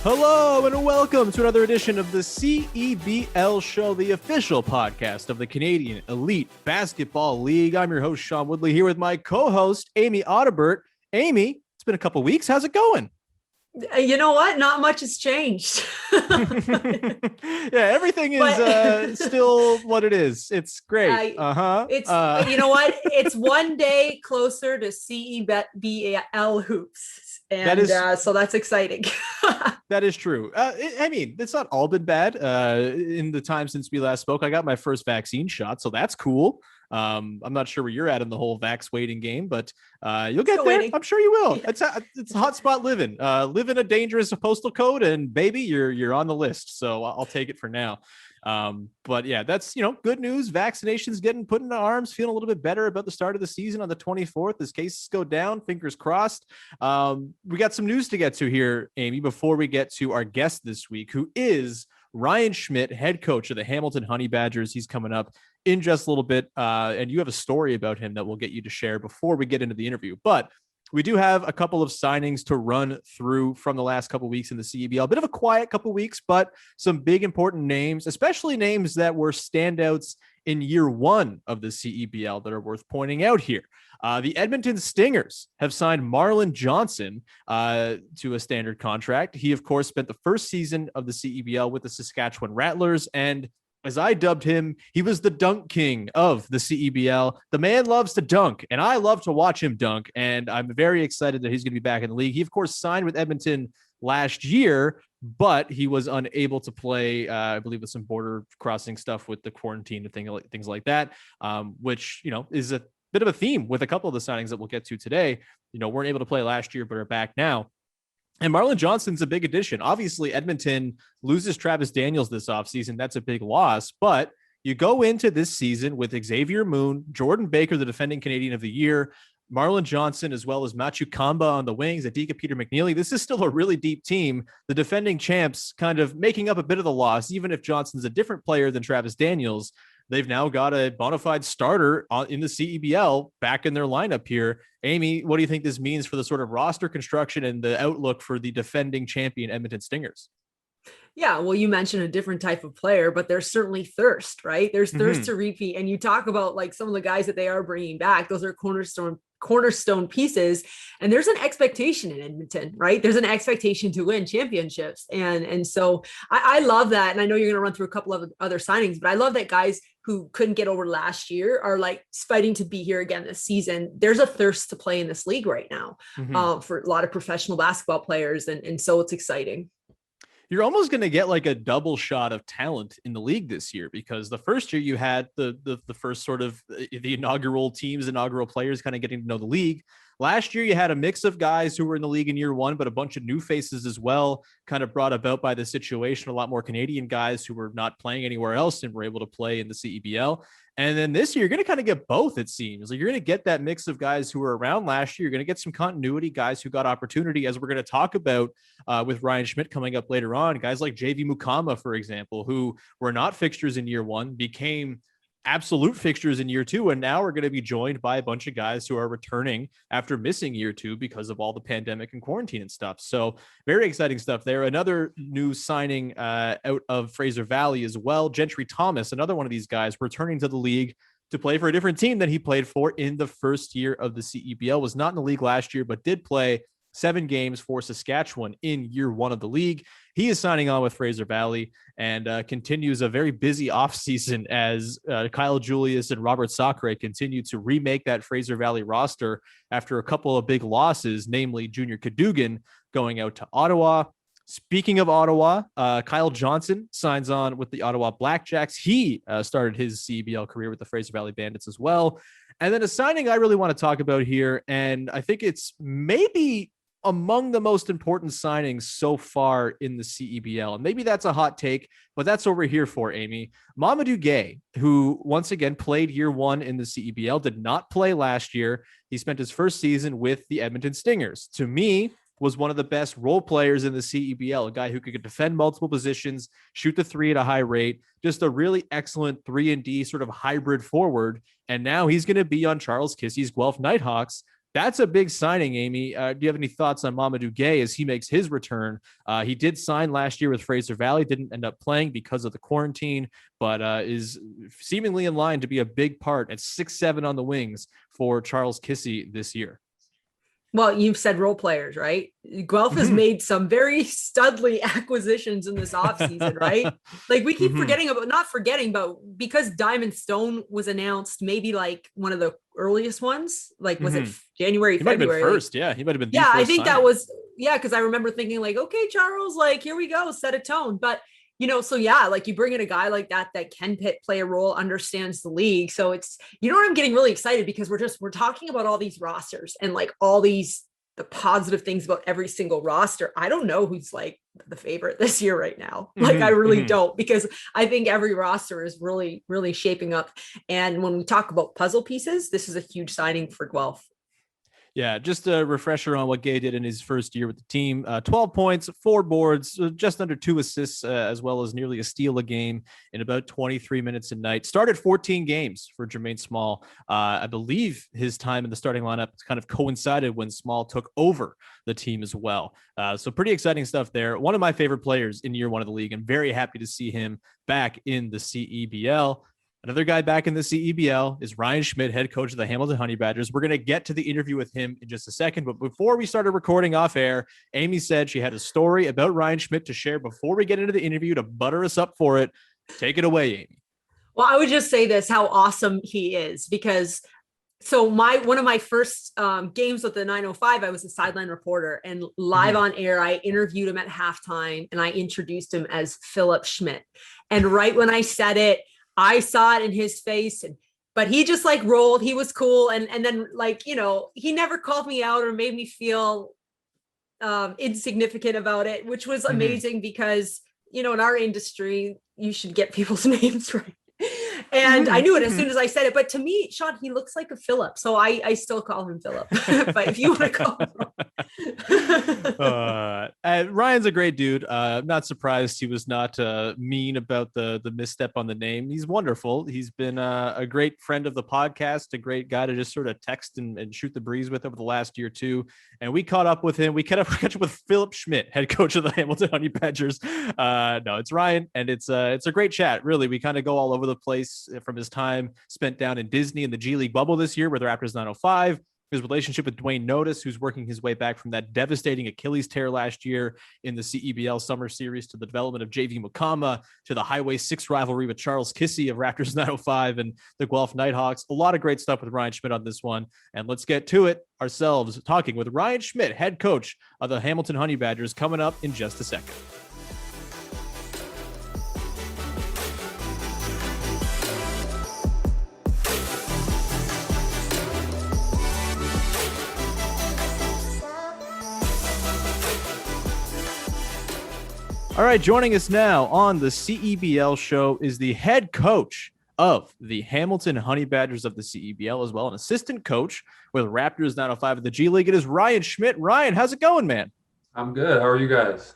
Hello and welcome to another edition of the CEBL Show, the official podcast of the Canadian Elite Basketball League. I'm your host, Sean Woodley, here with my co-host, Amy Audibert. Amy, it's been a couple weeks. How's it going? You know what? Not much has changed. Yeah, everything is still what it is. It's great. You know what? It's one day closer to CEBL hoops. And so that's exciting. That is true. I mean, it's not all been bad. In the time since we last spoke, I got my first vaccine shot, so that's cool. I'm not sure where you're at in the whole vax waiting game, but you'll get there. I'm sure you will. It's a hot spot living. Live in a dangerous postal code, and baby, you're on the list. So I'll take it for now. But yeah, that's, good news. Vaccinations getting put into arms, feeling a little bit better about the start of the season on the 24th as cases go down, fingers crossed. We got some news to get to here, Amy, before we get to our guest this week, who is Ryan Schmidt, head coach of the Hamilton Honey Badgers. He's coming up in just a little bit. And you have a story about him that we'll get you to share before we get into the interview. But we do have a couple of signings to run through from the last couple of weeks in the CEBL. A bit of a quiet couple of weeks, but some big important names, especially names that were standouts in year one of the CEBL that are worth pointing out here. The Edmonton Stingers have signed Marlon Johnson to a standard contract. He, of course, spent the first season of the CEBL with the Saskatchewan Rattlers, and as I dubbed him, he was the dunk king of the CEBL. The man loves to dunk, and I love to watch him dunk, and I'm very excited that he's going to be back in the league. He, of course, signed with Edmonton last year, but he was unable to play, I believe, with some border crossing stuff with the quarantine and things like that, which, is a bit of a theme with a couple of the signings that we'll get to today. Weren't able to play last year, but are back now. And Marlon Johnson's a big addition. Obviously, Edmonton loses Travis Daniels this offseason. That's a big loss. But you go into this season with Xavier Moon, Jordan Baker, the defending Canadian of the Year, Marlon Johnson, as well as Mukama on the wings, Adika Peter McNeely. This is still a really deep team. The defending champs kind of making up a bit of the loss, even if Johnson's a different player than Travis Daniels. They've now got a bona fide starter in the CEBL back in their lineup here. Amy, what do you think this means for the sort of roster construction and the outlook for the defending champion Edmonton Stingers? Yeah, well, you mentioned a different type of player, but there's certainly thirst, right? There's thirst to repeat. And you talk about like some of the guys that they are bringing back. Those are cornerstone pieces, and there's an expectation in Edmonton, right? There's an expectation to win championships, and so I love that. And I know you're going to run through a couple of other signings, but I love that guys who couldn't get over last year are like fighting to be here again this season. There's a thirst to play in this league right now for a lot of professional basketball players, and so it's exciting. You're almost going to get like a double shot of talent in the league this year, because the first year you had the first sort of the inaugural players kind of getting to know the league. Last year, you had a mix of guys who were in the league in year one, but a bunch of new faces as well, kind of brought about by the situation. A lot more Canadian guys who were not playing anywhere else and were able to play in the CEBL. And then this year, you're going to kind of get both, it seems. Like you're going to get that mix of guys who were around last year. You're going to get some continuity, guys who got opportunity, as we're going to talk about with Ryan Schmidt coming up later on. Guys like JV Mukama, for example, who were not fixtures in year one, became absolute fixtures in year two, and now we're going to be joined by a bunch of guys who are returning after missing year two because of all the pandemic and quarantine and stuff. So very exciting stuff there. Another new signing out of Fraser Valley as well, Gentrey Thomas, another one of these guys returning to the league to play for a different team than he played for in the first year of the CEBL. Was not in the league last year, but did play 7 games for Saskatchewan in year one of the league. He is signing on with Fraser Valley and continues a very busy offseason as Kyle Julius and Robert Sacre continue to remake that Fraser Valley roster after a couple of big losses, namely Junior Cadogan going out to Ottawa. Speaking of Ottawa, Kyle Johnson signs on with the Ottawa Blackjacks. He started his CEBL career with the Fraser Valley Bandits as well. And then a signing I really want to talk about here, and I think it's maybe among the most important signings so far in the CEBL. And maybe that's a hot take, but that's what we're here for, Amy. Mamadou Gueye, who once again played year one in the CEBL, did not play last year. He spent his first season with the Edmonton Stingers. To me, was one of the best role players in the CEBL, a guy who could defend multiple positions, shoot the three at a high rate, just a really excellent 3-and-D sort of hybrid forward. And now he's going to be on Charles Kissey's Guelph Nighthawks That's a big signing, Amy. Do you have any thoughts on Mamadou Gueye as he makes his return? He did sign last year with Fraser Valley, didn't end up playing because of the quarantine, but is seemingly in line to be a big part at 6'7" on the wings for Charles Kissy this year. Well, you've said role players, right? Guelph has made some very studly acquisitions in this offseason, right? Like we keep forgetting about, not forgetting, but because Diamond Stone was announced, maybe like one of the earliest ones, like was it January, he February? Might have been first, yeah. He might have been yeah, I think signing. that was, yeah, because I remember thinking like, okay, Charles, like here we go, set a tone. But so yeah, like you bring in a guy like that can play a role, understands the league. So it's, I'm getting really excited because we're talking about all these rosters and like all the positive things about every single roster. I don't know who's like the favorite this year right now. Like I really don't, because I think every roster is really, really shaping up. And when we talk about puzzle pieces, this is a huge signing for Guelph. Yeah, just a refresher on what Gueye did in his first year with the team. 12 points, 4 boards, just under 2 assists, as well as nearly a steal a game in about 23 minutes a night. Started 14 games for Jermaine Small. I believe his time in the starting lineup kind of coincided when Small took over the team as well. So pretty exciting stuff there. One of my favorite players in year one of the league. I'm very happy to see him back in the CEBL. Another guy back in the CEBL is Ryan Schmidt, head coach of the Hamilton Honey Badgers. We're going to get to the interview with him in just a second. But before we started recording off air, Amy said she had a story about Ryan Schmidt to share before we get into the interview to butter us up for it. Take it away, Amy. Well, I would just say this, how awesome he is, because one of my first games with the 905, I was a sideline reporter, and live on air, I interviewed him at halftime and I introduced him as Philip Schmidt. And right when I said it, I saw it in his face, but he just like rolled. He was cool. And then like, he never called me out or made me feel insignificant about it, which was amazing because, in our industry, you should get people's names right. And I knew it as soon as I said it. But to me, Sean, he looks like a Philip. So I still call him Philip. But if you want to call him Ryan's a great dude. I'm not surprised he was not mean about the misstep on the name. He's wonderful. He's been a great friend of the podcast, a great guy to just sort of text and shoot the breeze with over the last year too. And we caught up with him. We catch up with Philip Schmidt, head coach of the Hamilton Honey Badgers. No, it's Ryan, and it's a great chat. Really, we kind of go all over the place from his time spent down in Disney in the GLeague Bubble this year with the Raptors 905. His relationship with Duane Notice, who's working his way back from that devastating Achilles tear last year in the CEBL Summer Series, to the development of JV Mukama, to the Highway 6 rivalry with Charles Kissy of Raptors 905 and the Guelph Nighthawks. A lot of great stuff with Ryan Schmidt on this one. And let's get to it ourselves, talking with Ryan Schmidt, head coach of the Hamilton Honey Badgers, coming up in just a second. All right, joining us now on the CEBL show is the head coach of the Hamilton Honey Badgers of the CEBL, as well an assistant coach with Raptors 905 of the G League. It is Ryan Schmidt. Ryan, how's it going, man? I'm good. How are you guys?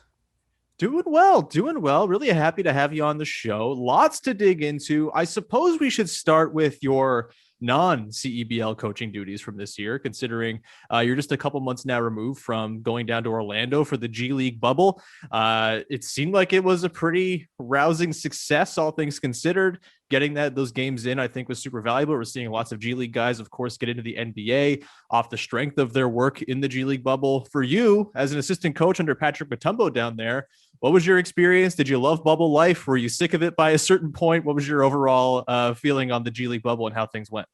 Doing well. Really happy to have you on the show. Lots to dig into. I suppose we should start with your non-CEBL coaching duties from this year, considering you're just a couple months now removed from going down to Orlando for the GLeague Bubble. It seemed like it was a pretty rousing success, all things considered. Getting those games in, I think, was super valuable. We're seeing lots of G League guys, of course, get into the NBA off the strength of their work in the GLeague Bubble. For you, as an assistant coach under Patrick Mutombo down there, what was your experience? Did you love bubble life? Were you sick of it by a certain point? What was your overall feeling on the GLeague Bubble and how things went?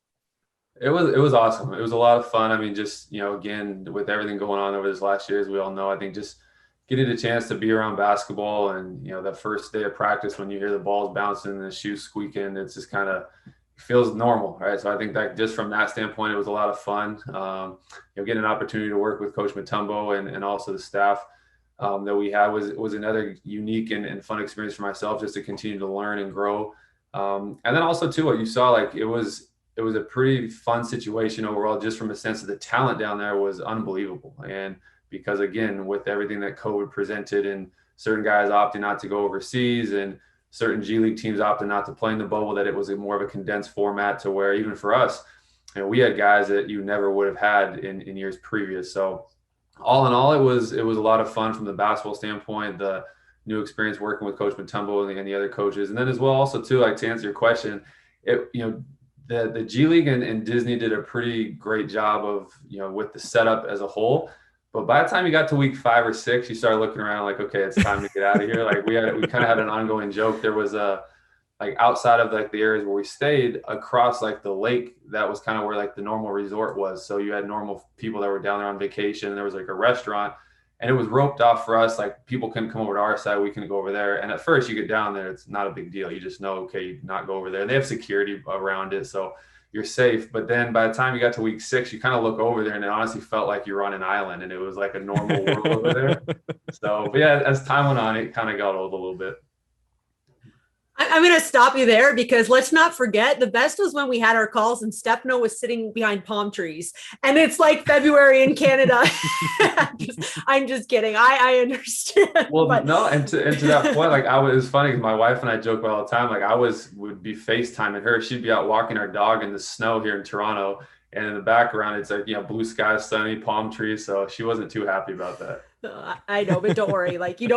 It was awesome. It was a lot of fun. I mean, just, again, with everything going on over this last year, as we all know, I think just getting a chance to be around basketball and, that first day of practice when you hear the balls bouncing and the shoes squeaking, it's just kind of feels normal, right? So I think that just from that standpoint, it was a lot of fun. Getting an opportunity to work with Coach Mutombo and also the staff that we had was another unique and fun experience for myself, just to continue to learn and grow. And then also too, what you saw, like it was a pretty fun situation overall, just from a sense of the talent down there was unbelievable. And because again, with everything that COVID presented and certain guys opting not to go overseas and certain G League teams opting not to play in the bubble, that it was more of a condensed format to where even for us, we had guys that you never would have had in years previous. So all in all, it was a lot of fun from the basketball standpoint, the new experience working with Coach Mutombo and the other coaches. And then as well, also too, like to answer your question, the G League and Disney did a pretty great job of, with the setup as a whole. But by the time you got to week 5 or 6, you started looking around like, okay, it's time to get out of here. Like we kind of had an ongoing joke. There was like outside of like the areas where we stayed across like the lake, that was kind of where like the normal resort was. So you had normal people that were down there on vacation. There was like a restaurant, and it was roped off for us. Like people couldn't come over to our side. We couldn't go over there. And at first you get down there, it's not a big deal. You just know, okay, you not go over there. They have security around it, so you're safe. But then by the time you got to week 6, you kind of look over there and it honestly felt like you were on an island and it was like a normal world over there. So, but yeah, as time went on, it kind of got old a little bit. I'm going to stop you there because let's not forget the best was when we had our calls and Stefano was sitting behind palm trees and it's like February in Canada. I'm just kidding. I understand. Well, but no. And to that point, like it was funny because my wife and I joke about all the time. Like would be FaceTiming her. She'd be out walking our dog in the snow here in Toronto. And in the background, it's like, blue skies, sunny, palm trees. So she wasn't too happy about that. I know, but don't worry. Like, you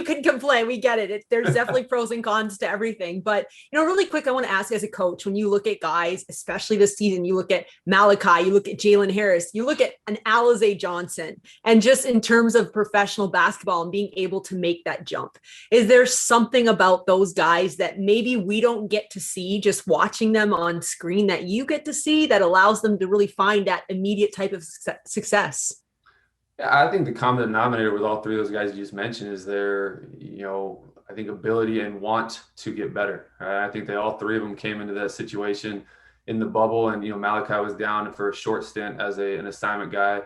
can complain. We get it. There's definitely pros and cons to everything. But, really quick, I want to ask as a coach, when you look at guys, especially this season, you look at Malachi, you look at Jalen Harris, you look at an Alize Johnson, and just in terms of professional basketball and being able to make that jump, is there something about those guys that maybe we don't get to see just watching them on screen that you get to see that allows them to really find that immediate type of success? I think the common denominator with all 3 of those guys you just mentioned is their, I think ability and want to get better. I think all 3 of them came into that situation in the bubble, and Malachi was down for a short stint as an assignment guy.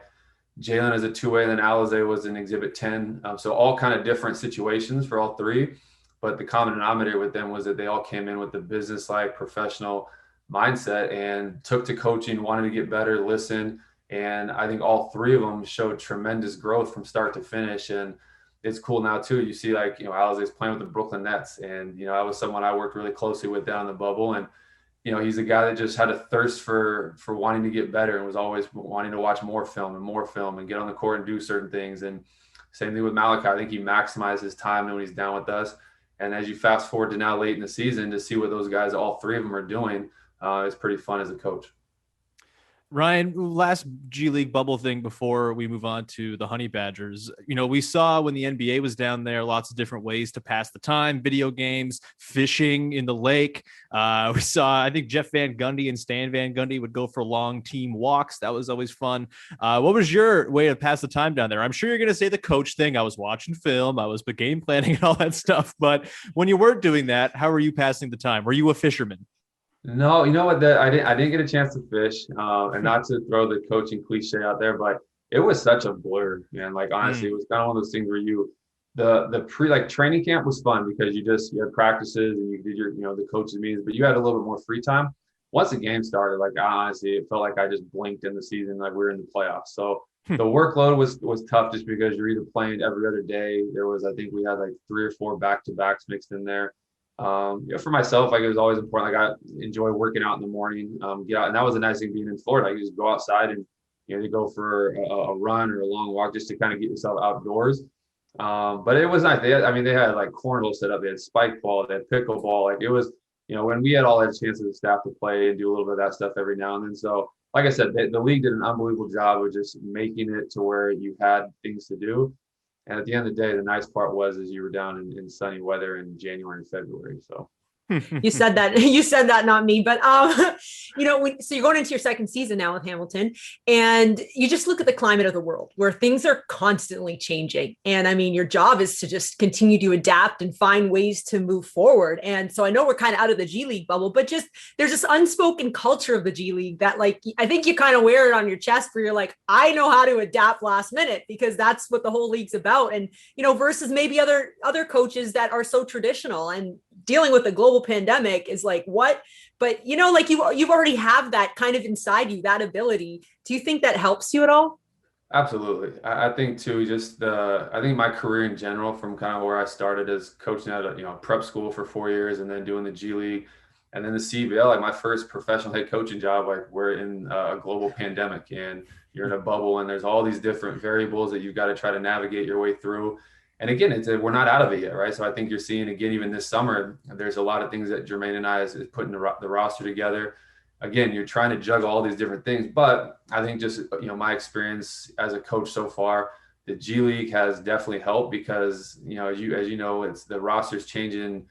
Jalen as a 2-way, and then Alize was in Exhibit 10. So all kind of different situations for all 3, but the common denominator with them was that they all came in with the business-like professional mindset and took to coaching, wanted to get better, listen. And I think all 3 of them showed tremendous growth from start to finish. And it's cool now too. You see like, Alize's playing with the Brooklyn Nets, and, I was someone I worked really closely with down in the bubble. And, he's a guy that just had a thirst for wanting to get better and was always wanting to watch more film and get on the court and do certain things. And same thing with Malachi. I think he maximized his time when he's down with us. And as you fast forward to now late in the season to see what those guys, all 3 of them are doing, it's pretty fun as a coach. Ryan, last G League bubble thing before we move on to the Honey Badgers. We saw when the NBA was down there, lots of different ways to pass the time, video games, fishing in the lake. We saw, I think Jeff Van Gundy and Stan Van Gundy would go for long team walks. That was always fun. What was your way to pass the time down there? I'm sure you're going to say the coach thing. I was watching film, I was game planning and all that stuff. But when you weren't doing that, how were you passing the time? Were you a fisherman? No, you know what? I didn't get a chance to fish, and not to throw the coaching cliche out there, but it was such a blur, man. Like honestly, it was kind of one of those things where the training camp was fun because you had practices and you did your the coaches meetings, but you had a little bit more free time. Once the game started, like honestly, it felt like I just blinked in the season, like we were in the playoffs. So the workload was tough just because you're either playing every other day. I think we had like 3 or 4 back-to-backs mixed in there. For myself, like it was always important. Like I enjoy working out in the morning, get out, and that was a nice thing being in Florida. You just go outside and you go for a run or a long walk just to kind of get yourself outdoors. But it was nice. They had like cornhole set up. They had spike ball. They had pickleball. Like it was, when we had all that chance as a staff to play and do a little bit of that stuff every now and then. So, like I said, the league did an unbelievable job of just making it to where you had things to do. And at the end of the day, the nice part was you were down in sunny weather in January and February. So You said that, not me, but, so you're going into your second season now with Hamilton, and you just look at the climate of the world where things are constantly changing. And your job is to just continue to adapt and find ways to move forward. And so I know we're kind of out of the G League bubble, but just there's this unspoken culture of the G League that I think you kind of wear it on your chest where you're like, I know how to adapt last minute because that's what the whole league's about. And, versus maybe other coaches that are so traditional and dealing with a global pandemic is like, what? But, you've already have that kind of inside you, that ability. Do you think that helps you at all? Absolutely. I think too, I think my career in general, from kind of where I started as coaching at a prep school for 4 years and then doing the G League And then the CEBL, like my first professional head coaching job, like we're in a global pandemic and you're in a bubble and there's all these different variables that you've got to try to navigate your way through. And again, we're not out of it yet, right? So I think you're seeing, again, even this summer, there's a lot of things that Jermaine and I is putting the roster together. Again, you're trying to juggle all these different things. But I think just, my experience as a coach so far, the G League has definitely helped because, as you know, it's the roster's changing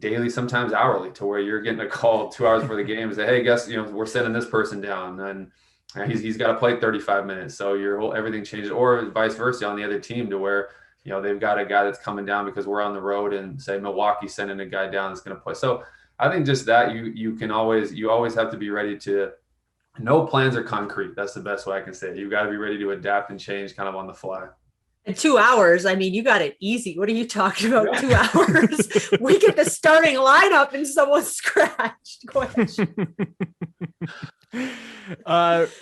daily, sometimes hourly, to where you're getting a call 2 hours before the game and say, hey, guess, we're sending this person down. And he's got to play 35 minutes. So everything changes, or vice versa on the other team, to where, they've got a guy that's coming down because we're on the road, and say Milwaukee's sending a guy down that's going to play. So I think just that you always have to be ready to, no plans are concrete. That's the best way I can say it. You've got to be ready to adapt and change kind of on the fly. In 2 hours, I mean, you got it easy. What are you talking about? 2 hours? We get the starting lineup and someone's scratched. Go ahead.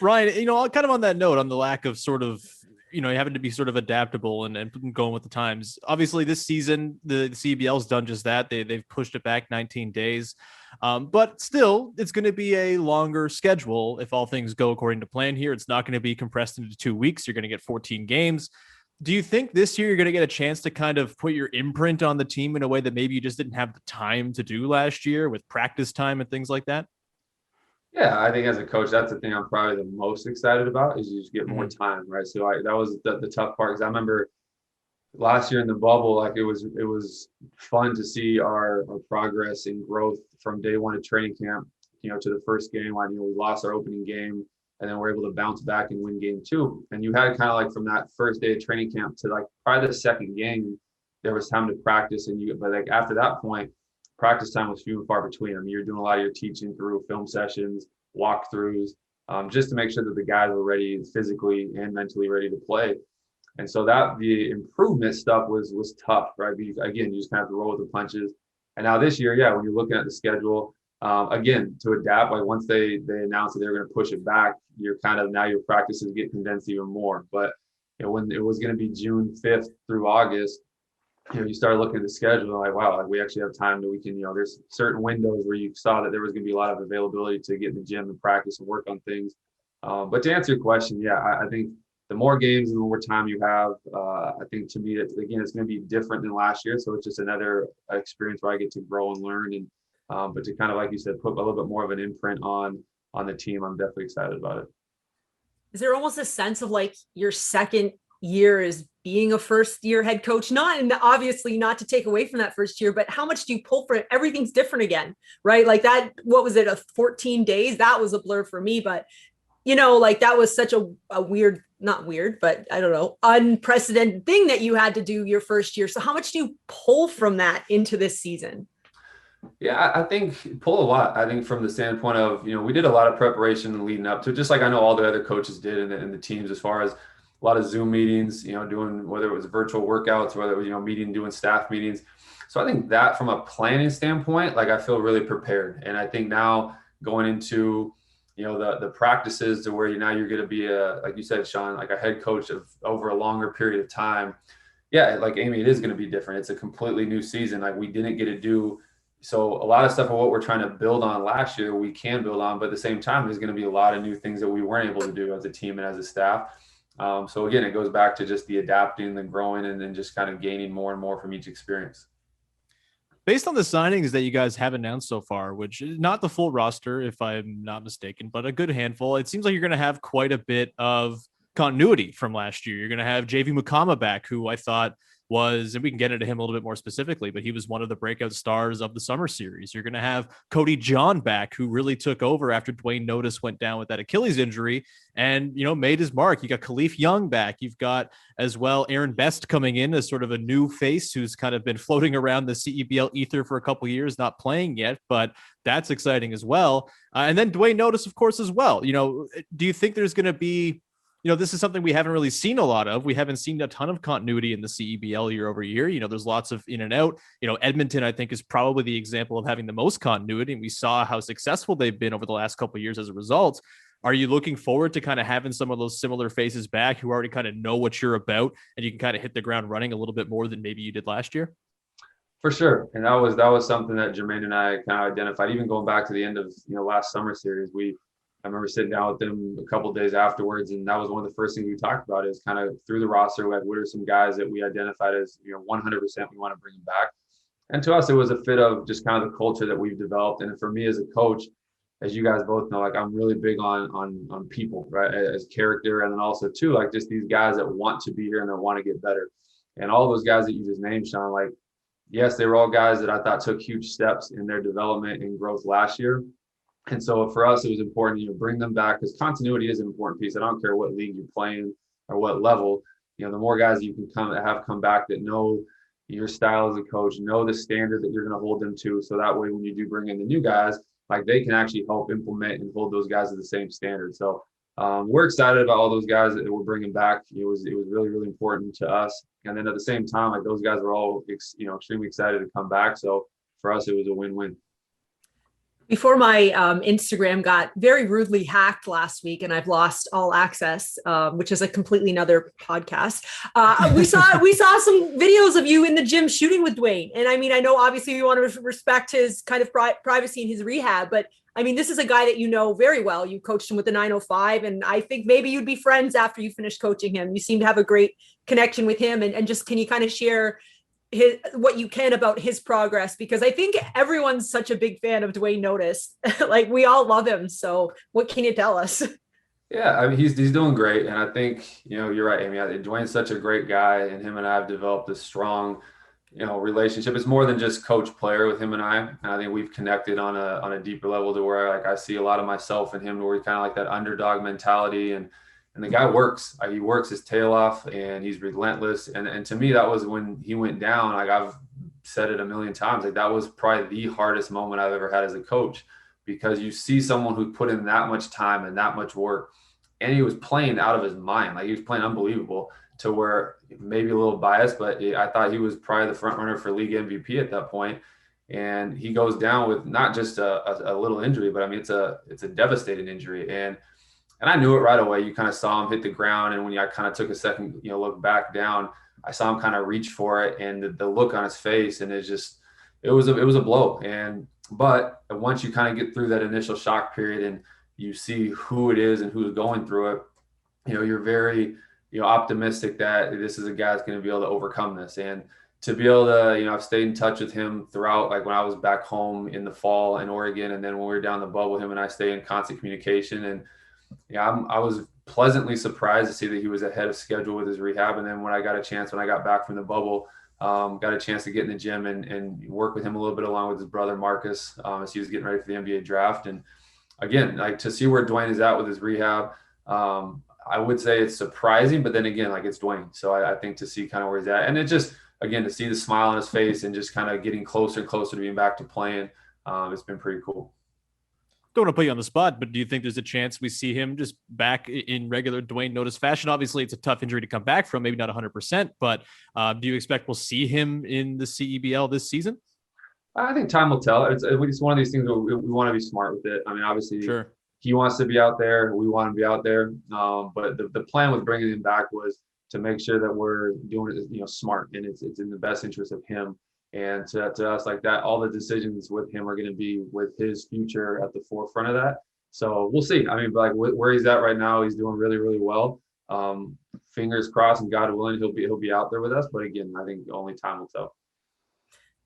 Ryan, kind of on that note, on the lack of sort of, having to be sort of adaptable and going with the times. Obviously, this season, the CEBL's done just that. They've pushed it back 19 days. But still, it's going to be a longer schedule if all things go according to plan here. It's not going to be compressed into 2 weeks. You're going to get 14 games. Do you think this year you're going to get a chance to kind of put your imprint on the team in a way that maybe you just didn't have the time to do last year with practice time and things like that? Yeah, I think as a coach, that's the thing I'm probably the most excited about, is you just get more time, right? So that was the tough part, because I remember last year in the bubble, like it was fun to see our progress and growth from day one of training camp, to the first game when we lost our opening game, and then we're able to bounce back and win game 2. And you had kind of like from that first day of training camp to like probably the second game, there was time to practice, but like after that point, practice time was few and far between. I mean, you're doing a lot of your teaching through film sessions, walkthroughs, just to make sure that the guys were ready physically and mentally ready to play. And so that the improvement stuff was tough, right? Because again, you just kind of have to roll with the punches. And now this year, when you're looking at the schedule, again, to adapt, like once they announced that they're going to push it back, you're kind of, now your practices get condensed even more. But when it was going to be June 5th through August, you started looking at the schedule like, wow, like we actually have time that we can, there's certain windows where you saw that there was going to be a lot of availability to get in the gym and practice and work on things. But to answer your question, I think the more games and the more time you have, I think to me, it's going to be different than last year. So it's just another experience where I get to grow and learn. And but to kind of, like you said, put a little bit more of an imprint on the team, I'm definitely excited about it. Is there almost a sense of like your second year is being a first year head coach, and obviously not to take away from that first year, but how much do you pull for it? Everything's different again, right? Like that, what was it, 14 days? That was a blur for me, but like that was such a weird, not weird, but I don't know, unprecedented thing that you had to do your first year. So how much do you pull from that into this season? Yeah, I think pull a lot. I think from the standpoint of, we did a lot of preparation leading up to, just like I know all the other coaches did in the teams, as far as a lot of Zoom meetings, doing, whether it was virtual workouts, whether it was, doing staff meetings. So I think that from a planning standpoint, like I feel really prepared. And I think now going into, the practices to where now you're going to be like you said, Sean, like a head coach of over a longer period of time. Yeah. Like Amy, it is going to be different. It's a completely new season. Like we didn't get to do. So a lot of stuff of what we're trying to build on last year, we can build on, but at the same time, there's going to be a lot of new things that we weren't able to do as a team and as a staff. So again, it goes back to just the adapting, the growing, and then just kind of gaining more and more from each experience. Based on the signings that you guys have announced so far, which is not the full roster, if I'm not mistaken, but a good handful, it seems like you're going to have quite a bit of continuity from last year. You're going to have JV Mukama back, who I thought was, and we can get into him a little bit more specifically, but he was one of the breakout stars of the summer series. You're going to have Cody John back, who really took over after Duane Notice went down with that Achilles injury and, made his mark. You got Kalif Young back. You've got as well Aaron Best coming in as sort of a new face who's kind of been floating around the CEBL ether for a couple of years, not playing yet, but that's exciting as well. And then Duane Notice, of course, as well. Do you think there's going to be, this is something we haven't really seen a lot of. We haven't seen a ton of continuity in the CEBL year over year. There's lots of in and out. Edmonton, I think, is probably the example of having the most continuity, and we saw how successful they've been over the last couple of years as a result. Are you looking forward to kind of having some of those similar faces back who already kind of know what you're about, and you can kind of hit the ground running a little bit more than maybe you did last year? For sure. And that was something that Jermaine and I kind of identified, even going back to the end of, last summer series. I remember sitting down with them a couple of days afterwards, and that was one of the first things we talked about is kind of through the roster, what are some guys that we identified as, 100% we want to bring them back. And to us, it was a fit of just kind of the culture that we've developed. And for me as a coach, as you guys both know, like I'm really big on people, right, as character, and then also too, like just these guys that want to be here and that want to get better. And all those guys that you just named, Sean, like, yes, they were all guys that I thought took huge steps in their development and growth last year. And so for us, it was important, to bring them back because continuity is an important piece. I don't care what league you're playing or what level, the more guys you can come back that know your style as a coach, know the standard that you're going to hold them to. So that way, when you do bring in the new guys, like they can actually help implement and hold those guys to the same standard. So we're excited about all those guys that we're bringing back. It was really, really important to us. And then at the same time, like those guys were all, extremely excited to come back. So for us, it was a win-win. Before my Instagram got very rudely hacked last week, and I've lost all access, which is a completely another podcast. We saw some videos of you in the gym shooting with Duane. And I mean, I know obviously we want to respect his kind of privacy in his rehab, but I mean, this is a guy that you know very well. You coached him with the 905, and I think maybe you'd be friends after you finish coaching him. You seem to have a great connection with him, and just can you kind of share what you can about his progress, because I think everyone's such a big fan of Duane Notice. Like we all love him. So what can you tell us? Yeah, I mean, he's doing great. And I think, you're right, Amy. Duane's such a great guy, and him and I have developed a strong, relationship. It's more than just coach player with him and I. And I think we've connected on a deeper level to where like I see a lot of myself in him, where he's kind of like that underdog mentality, and the guy works. He works his tail off, and he's relentless. And to me, that was when he went down. Like I've said it a million times, like that was probably the hardest moment I've ever had as a coach, because you see someone who put in that much time and that much work, and he was playing out of his mind. Like he was playing unbelievable, to where maybe a little biased, but I thought he was probably the front runner for league MVP at that point. And he goes down with not just a little injury, but I mean, it's a devastating injury. And I knew it right away. You kind of saw him hit the ground. And when I kind of took a second, look back down, I saw him kind of reach for it, and the look on his face. And it was a blow. But once you kind of get through that initial shock period and you see who it is and who's going through it, you're very, optimistic that this is a guy that's going to be able to overcome this. And to be able to, I've stayed in touch with him throughout, like when I was back home in the fall in Oregon. And then when we were down the bubble, him and I stay in constant communication. And I was pleasantly surprised to see that he was ahead of schedule with his rehab. And then when I got back from the bubble, got a chance to get in the gym and work with him a little bit along with his brother, Marcus, as he was getting ready for the NBA draft. And again, like to see where Duane is at with his rehab, I would say it's surprising, but then again, like it's Duane. So I think to see kind of where he's at, and it just, again, to see the smile on his face and just kind of getting closer and closer to being back to playing, it's been pretty cool. Don't want to put you on the spot, but do you think there's a chance we see him just back in regular Duane Notice fashion? Obviously, it's a tough injury to come back from, maybe not 100%, but do you expect we'll see him in the CEBL this season? I think time will tell. It's one of these things where we want to be smart with it. I mean, obviously, sure, he wants to be out there. We want to be out there. But the plan with bringing him back was to make sure that we're doing it, smart, and it's in the best interest of him. And to us, like that, all the decisions with him are going to be with his future at the forefront of that. So we'll see. I mean, like where he's at right now, he's doing really, really well. Fingers crossed, and God willing, he'll be out there with us. But again, I think only time will tell.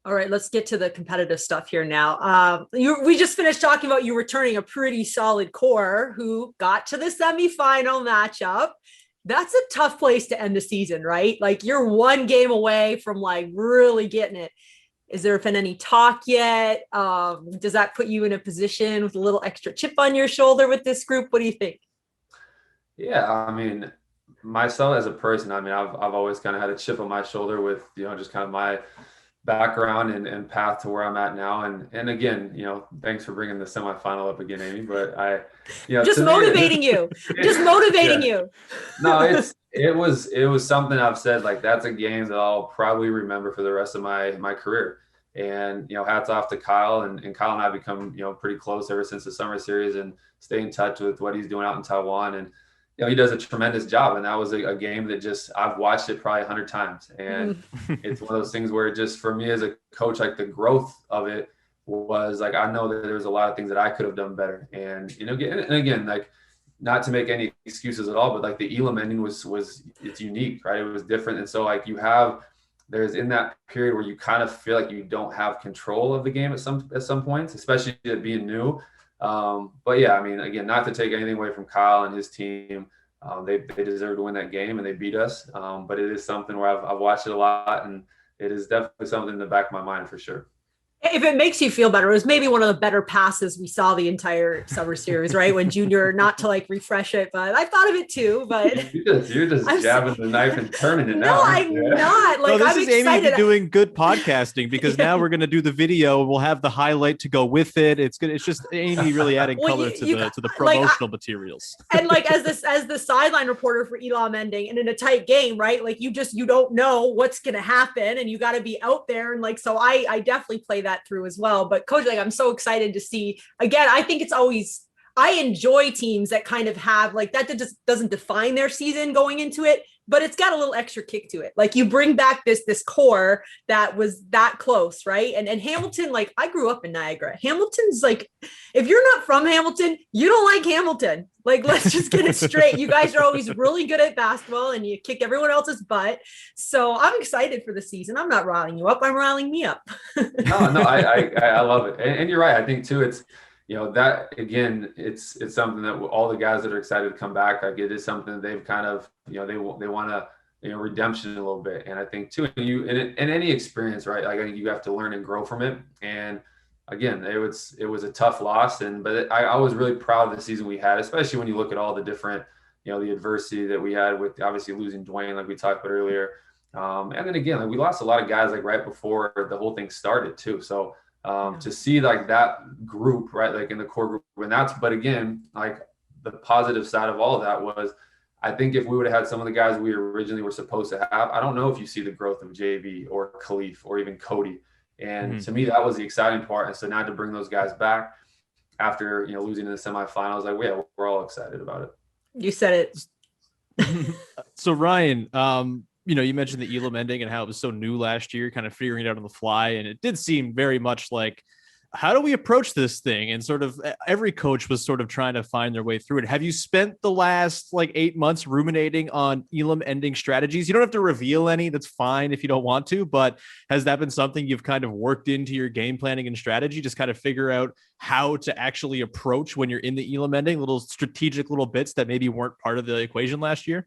All right, let's get to the competitive stuff here now. We just finished talking about you returning a pretty solid core who got to the semifinal matchup. That's a tough place to end the season, right? Like you're one game away from like really getting it. Is there been any talk yet? Does that put you in a position with a little extra chip on your shoulder with this group? What do you think? Yeah, I mean, myself as a person, I mean, I've always kind of had a chip on my shoulder with, just kind of my background and path to where I'm at now. And again, thanks for bringing the semifinal up again, Amy, but just motivating you. No, it was something I've said, like, that's a game that I'll probably remember for the rest of my career. And, hats off to Kyle, and Kyle and I become, pretty close ever since the summer series, and stay in touch with what he's doing out in Taiwan. And, you know, he does a tremendous job. And that was a game that just, I've watched it probably 100 times. And it's one of those things where just for me as a coach, like the growth of it was like, I know that there's a lot of things that I could have done better. And, you know, and again, like, not to make any excuses at all, but like the Elam ending was it's unique, right? It was different. And so like there's in that period where you kind of feel like you don't have control of the game at some points, especially it being new. But yeah, I mean, again, not to take anything away from Kyle and his team. They deserve to win that game and they beat us. But it is something where I've watched it a lot, and it is definitely something in the back of my mind for sure. If it makes you feel better, it was maybe one of the better passes we saw the entire summer series, right? When Junior, not to like refresh it, but I thought of it too. But you're just jabbing the knife and turning it now. No, I'm not. Like, no, this I'm is excited. Amy doing good podcasting, because now we're going to do the video. We'll have the highlight to go with it. It's good. It's just Amy really adding color to the promotional materials. And like as the sideline reporter for Elam ending and in a tight game, right? Like you don't know what's going to happen, and you got to be out there. And like, so I definitely play that through as well. But coach, like, I'm so excited to see again. I think it's always, I enjoy teams that kind of have like that just doesn't define their season going into it, but it's got a little extra kick to it. Like you bring back this core that was that close, right? And Hamilton, like I grew up in Niagara. Hamilton's like, if you're not from Hamilton, you don't like Hamilton. Like, let's just get it straight. You guys are always really good at basketball and you kick everyone else's butt. So I'm excited for the season. I'm not riling you up. I'm riling me up. No, I love it. And you're right. I think too, it's, you know, that again, it's something that all the guys that are excited to come back, like it is something that they've kind of, you know, they want to, you know, redemption a little bit. And I think too, in any experience, right? Like I think you have to learn and grow from it. And again, it was a tough loss, but I was really proud of the season we had, especially when you look at all the different, you know, the adversity that we had with obviously losing Duane, like we talked about earlier. And then again, like we lost a lot of guys like right before the whole thing started too. So to see like that group, right, like in the core group, but again, like the positive side of all of that was, I think if we would have had some of the guys we originally were supposed to have, I don't know if you see the growth of JV or Kalif or even Cody. And to me, that was the exciting part. And so now to bring those guys back after, you know, losing in the semifinals, like, yeah, we're all excited about it. You said it. So Ryan, you know, you mentioned the Elam ending and how it was so new last year, kind of figuring it out on the fly. And it did seem very much like, how do we approach this thing? And sort of every coach was sort of trying to find their way through it. Have you spent the last like 8 months ruminating on Elam ending strategies? You don't have to reveal any. That's fine if you don't want to, but has that been something you've kind of worked into your game planning and strategy? Just kind of figure out how to actually approach when you're in the Elam ending, little strategic little bits that maybe weren't part of the equation last year?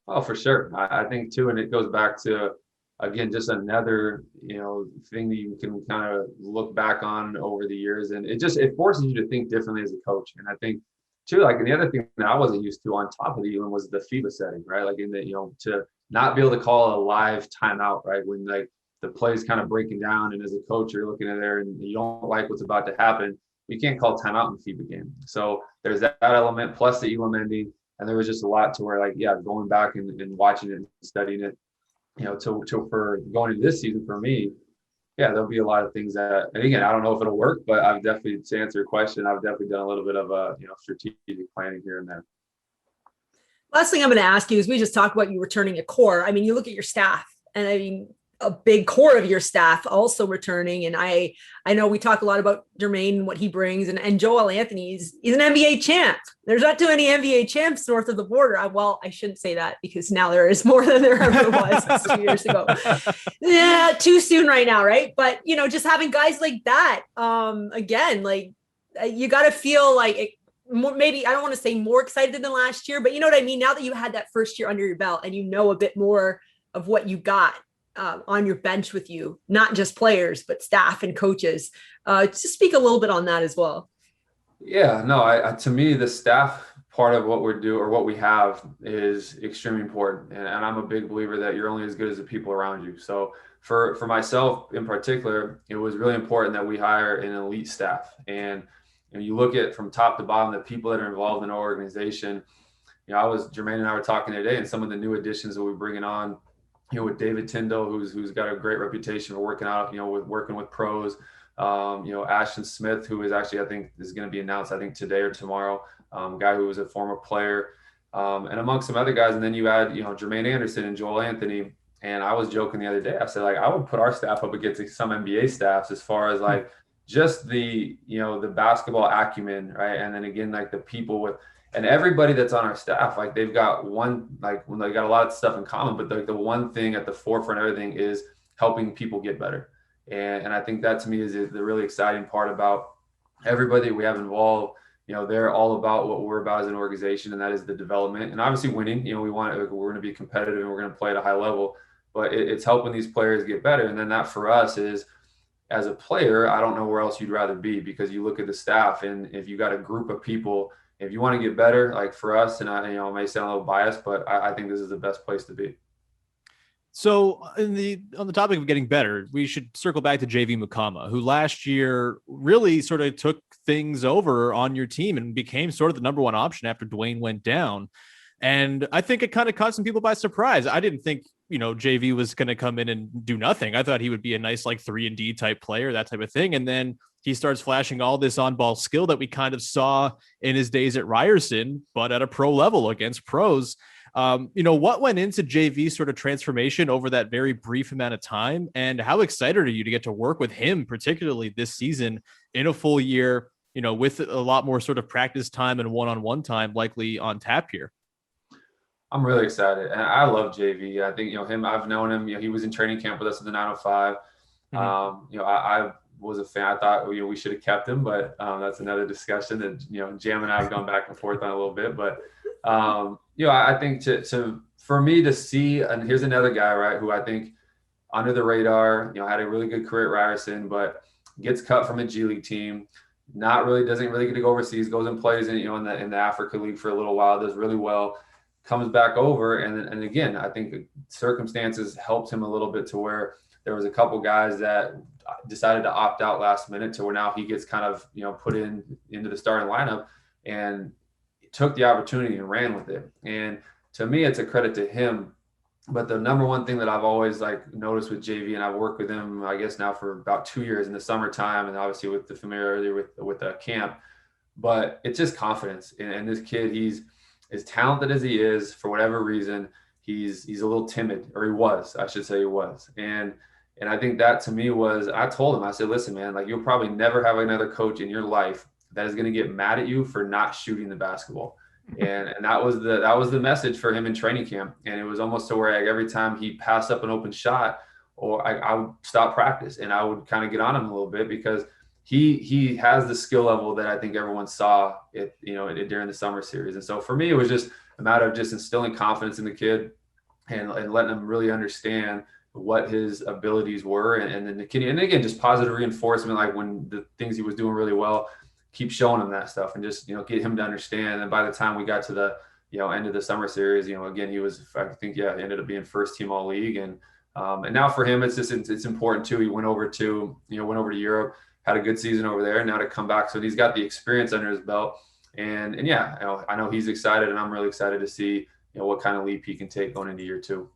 Oh, for sure. I think too, and it goes back to, again, just another, you know, thing that you can kind of look back on over the years. And it forces you to think differently as a coach. And I think too, like, and the other thing that I wasn't used to on top of the Elam was the FIBA setting, right? Like in the, you know, to not be able to call a live timeout, right? When like the play's kind of breaking down and as a coach, you're looking at there and you don't like what's about to happen. You can't call timeout in the FIBA game. So there's that element plus the Elam ending. And there was just a lot to where, like, yeah, going back and watching it and studying it, you know, to for going into this season for me, yeah, there'll be a lot of things that, and again, I don't know if it'll work, but I've definitely, to answer your question, I've definitely done a little bit of you know, strategic planning here and there. Last thing I'm going to ask you is, we just talked about you returning a core. I mean, you look at your staff, and I mean, a big core of your staff also returning. And I know we talk a lot about Jermaine and what he brings, and Joel Anthony, he's an NBA champ. There's not too many NBA champs north of the border. Well, I shouldn't say that, because now there is more than there ever was 2 years ago. Yeah, too soon right now, right? But, you know, just having guys like that, again, like you got to feel like it, maybe, I don't want to say more excited than last year, but you know what I mean? Now that you had that first year under your belt and you know a bit more of what you got on your bench with you, not just players, but staff and coaches. Just speak a little bit on that as well. Yeah, no, to me, the staff part of what we're doing or what we have is extremely important. And I'm a big believer that you're only as good as the people around you. So for myself in particular, it was really important that we hire an elite staff. And you look at from top to bottom, the people that are involved in our organization. You know, Jermaine and I were talking today, and some of the new additions that we're bringing on, you know, with David Tyndall, who's got a great reputation for working out, you know, working with pros, you know, Ashton Smith, who is actually, I think is going to be announced, I think today or tomorrow, guy who was a former player, and amongst some other guys. And then you add, Jermaine Anderson and Joel Anthony. And I was joking the other day. I said, like, I would put our staff up against some NBA staffs as far as like just the, the basketball acumen, right? And then again, like the people and everybody that's on our staff, like they've got they got a lot of stuff in common, but the one thing at the forefront of everything is helping people get better. And I think that to me is the really exciting part about everybody we have involved. They're all about what we're about as an organization, and that is the development and obviously winning. We're going to be competitive and we're going to play at a high level, but it's helping these players get better. And then that for us is, as a player, I don't know where else you'd rather be, because you look at the staff, and if you got a group of people, if you want to get better, like for us, and I may sound a little biased, but I think this is the best place to be. So on the topic of getting better, we should circle back to JV Mukama, who last year really sort of took things over on your team and became sort of the number one option after Duane went down. And I think it kind of caught some people by surprise. I didn't think, JV was going to come in and do nothing. I thought he would be a nice, like 3-and-D type player, that type of thing. And then he starts flashing all this on-ball skill that we kind of saw in his days at Ryerson, but at a pro level against pros. What went into JV's sort of transformation over that very brief amount of time, and how excited are you to get to work with him, particularly this season in a full year, with a lot more sort of practice time and one-on-one time likely on tap here? I'm really excited, and I love JV. I think, him, I've known him, he was in training camp with us in the 905. Mm-hmm. I was a fan. I thought, we should have kept him, but that's another discussion that, Jam and I have gone back and forth on a little bit, but I think for me to see, and here's another guy, right, who I think under the radar, had a really good career at Ryerson, but gets cut from a G League team, doesn't really get to go overseas, goes and plays in the Africa League for a little while, does really well, comes back over. And again, I think circumstances helped him a little bit to where there was a couple guys that decided to opt out last minute to where now he gets kind of, put into the starting lineup, and took the opportunity and ran with it. And to me, it's a credit to him. But the number one thing that I've always noticed with JV, and I've worked with him, I guess now for about 2 years in the summertime, and obviously with the familiarity with the camp, but it's just confidence. And this kid, he's as talented as he is, for whatever reason, he's a little timid, or he was. And I think that to me was, I told him, I said, listen, man, you'll probably never have another coach in your life that is going to get mad at you for not shooting the basketball. And that was the message for him in training camp. And it was almost to where every time he passed up an open shot, or I would stop practice and I would kind of get on him a little bit, because he has the skill level that I think everyone saw during the summer series. And so for me, it was just a matter of just instilling confidence in the kid and letting him really understand what his abilities were. And then and again, just positive reinforcement, like when the things he was doing really well, keep showing him that stuff and just, get him to understand. And by the time we got to the, end of the summer series, again, he was, I think, ended up being first team all league. And now for him, it's important too. He went over to Europe, had a good season over there, and now to come back. So he's got the experience under his belt. And I know he's excited, and I'm really excited to see, what kind of leap he can take going into year 2.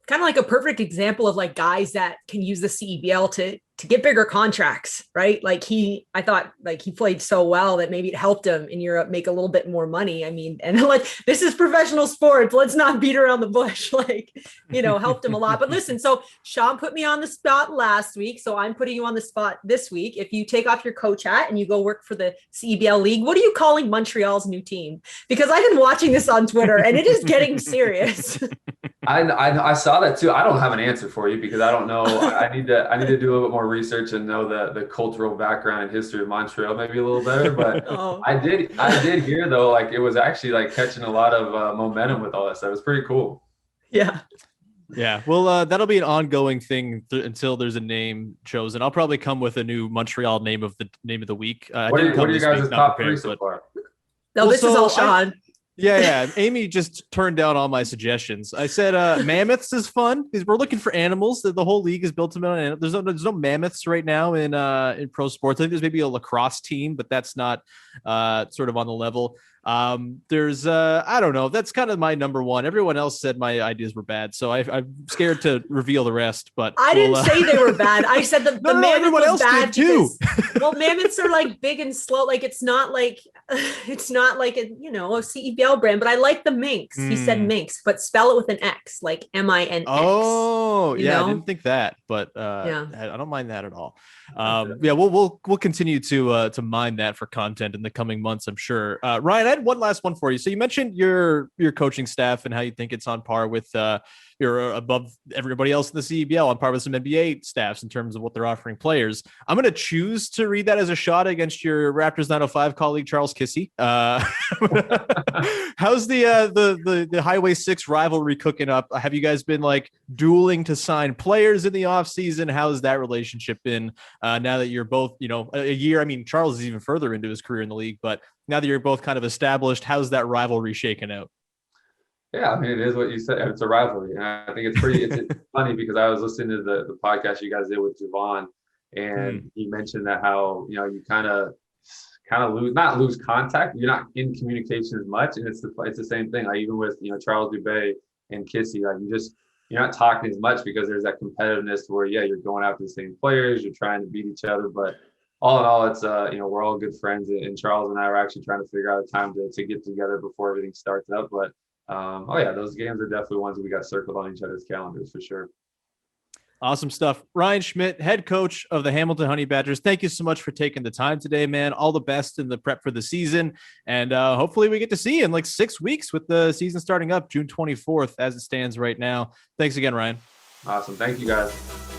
Kind of like a perfect example of guys that can use the CEBL to get bigger contracts, right? I thought he played so well that maybe it helped him in Europe make a little bit more money. I mean, and this is professional sports. Let's not beat around the bush, helped him a lot. But listen, so Sean put me on the spot last week. So I'm putting you on the spot this week. If you take off your coach hat and you go work for the CEBL league, what are you calling Montreal's new team? Because I've been watching this on Twitter and it is getting serious. I saw that too. I don't have an answer for you because I don't know. I need to do a little bit more research and know the cultural background and history of Montreal maybe a little better. But I did hear though, it was actually catching a lot of momentum with all that stuff. It was pretty cool. Yeah. Yeah. Well, that'll be an ongoing thing until there's a name chosen. I'll probably come with a new Montreal name of the week. What are you guys' top 3 so far? No, this is all Sean. Yeah. Amy just turned down all my suggestions. I said mammoths is fun because we're looking for animals. The whole league is built on animals. There's no mammoths right now in pro sports. I think there's maybe a lacrosse team, but that's not sort of on the level. There's I don't know. That's kind of my number one. Everyone else said my ideas were bad, so I'm scared to reveal the rest. But I didn't say they were bad. I said the mammoth everyone was else bad did too. because, well, mammoths are like big and slow. Like it's not like a CEBL brand. But I like the minx. He said minx, but spell it with an X, like MINX. Oh, you yeah, know? I didn't think that, but Yeah. I don't mind that at all. Yeah, we'll continue to mine that for content in the coming months, I'm sure. Ryan, I had one last one for you. So you mentioned your coaching staff and how you think it's on par with you're above everybody else in the CEBL, on par with some NBA staffs in terms of what they're offering players. I'm going to choose to read that as a shot against your Raptors 905 colleague Charles Kissy. How's the Highway 6 rivalry cooking up? Have you guys been like dueling to sign players in the offseason? How's that relationship been now that you're both, a year? I mean, Charles is even further into his career in the league, but now that you're both kind of established, how's that rivalry shaken out? Yeah, I mean, it is what you said. It's a rivalry. And I think it's funny because I was listening to the podcast you guys did with Javon, and he mentioned that how, you kind of not lose contact. You're not in communication as much. And it's the same thing. Like even with, Charles Dubé and Kissy, like you're not talking as much because there's that competitiveness where, you're going after the same players, you're trying to beat each other. But all in all, it's, we're all good friends. And Charles and I are actually trying to figure out a time to get together before everything starts up. But those games are definitely ones that we got circled on each other's calendars for sure. Awesome stuff. Ryan Schmidt, head coach of the Hamilton Honey Badgers. Thank you so much for taking the time today, man. All the best in the prep for the season. And hopefully we get to see you in like 6 weeks with the season starting up June 24th as it stands right now. Thanks again, Ryan. Awesome. Thank you guys.